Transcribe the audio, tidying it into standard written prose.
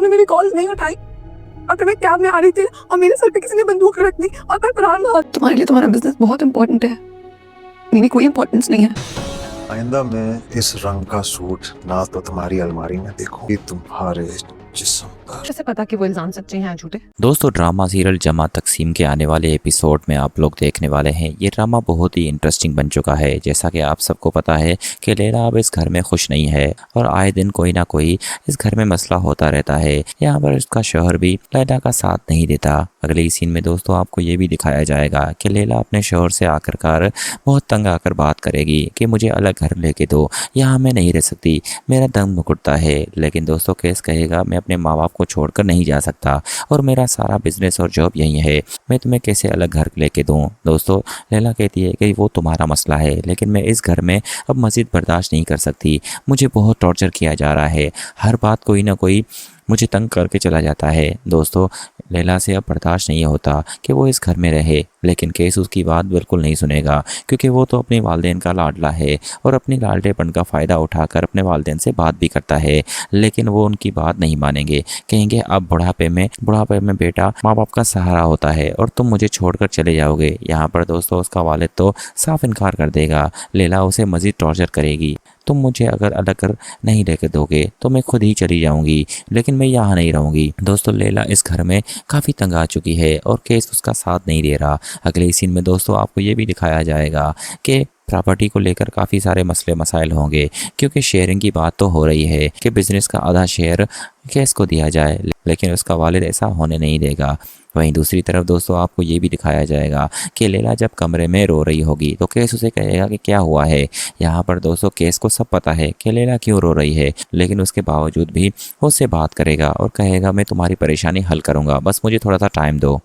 तुमने मेरी कॉल नहीं उठाई और फिर मैं कैब में आ रही थी और मेरे सर पे किसी ने बंदूक रख दी और मैं फरार हुआ। तुम्हारे लिए तुम्हारा बिजनेस बहुत इंपॉर्टेंट है, मेरी कोई इंपॉर्टेंस नहीं है। आइंदा मैं इस रंग का सूट ना तो तुम्हारी अलमारी में देखूं, ये तुम्हारे जिस्म पर। कैसे पता कि वो इल्जाम सच्चे हैं या झूठे? दोस्तों ड्रामा सीरियल जमा तकसीम के आने वाले एपिसोड में आप लोग देखने वाले हैं। ये ड्रामा बहुत ही इंटरेस्टिंग बन चुका है। जैसा कि आप सबको पता है कि लैला अब इस घर में खुश नहीं है और आए दिन कोई ना कोई इस घर में मसला होता रहता है। यहाँ पर उसका शौहर भी लैला का साथ नहीं देता। अगले ही सीन में दोस्तों आपको ये भी दिखाया जाएगा कि लैला अपने शौहर से आखिरकार बहुत तंग आकर बात करेगी कि मुझे अलग घर लेके दो, यहाँ मैं नहीं रह सकती, मेरा दम घुटता है। लेकिन दोस्तों केस कहेगा मैं अपने माँ बाप को छोड़कर नहीं जा सकता और मेरा सारा बिजनेस और जॉब यहीं है, मैं तुम्हें कैसे अलग घर लेके दूं। दोस्तों लैला कहती है कि वो तुम्हारा मसला है, लेकिन मैं इस घर में अब मज़ीद बर्दाश्त नहीं कर सकती। मुझे बहुत टॉर्चर किया जा रहा है, हर बात कोई ना कोई मुझे तंग करके चला जाता है। दोस्तों लैला से अब बर्दाश्त नहीं होता कि वो इस घर में रहे, लेकिन केस उसकी बात बिल्कुल नहीं सुनेगा क्योंकि वो तो अपने वालिदैन का लाडला है और अपनी लाडलेपन का फ़ायदा उठाकर अपने वालिदैन से बात भी करता है। लेकिन वो उनकी बात नहीं मानेंगे, कहेंगे अब बुढ़ापे में बेटा माँ बाप का सहारा होता है और तुम मुझे छोड़कर चले जाओगे। यहाँ पर दोस्तों उसका वालिद तो साफ इनकार कर देगा। लैला उसे मज़ीद टॉर्चर करेगी, तुम मुझे अगर अलग कर नहीं लेके दोगे तो मैं खुद ही चली जाऊंगी, लेकिन मैं यहाँ नहीं रहूंगी। दोस्तों लैला इस घर में काफ़ी तंग आ चुकी है और केस उसका साथ नहीं दे रहा। अगले सीन में दोस्तों आपको ये भी दिखाया जाएगा कि प्रॉपर्टी को लेकर काफ़ी सारे मसले मसाइल होंगे क्योंकि शेयरिंग की बात तो हो रही है कि बिज़नेस का आधा शेयर केस को दिया जाए, लेकिन उसका वालिद ऐसा होने नहीं देगा। वहीं दूसरी तरफ दोस्तों आपको ये भी दिखाया जाएगा कि लैला जब कमरे में रो रही होगी तो केस उसे कहेगा कि क्या हुआ है। यहाँ पर दोस्तों केस को सब पता है कि लैला क्यों रो रही है, लेकिन उसके बावजूद भी उससे बात करेगा और कहेगा मैं तुम्हारी परेशानी हल करूँगा, बस मुझे थोड़ा सा टाइम दो।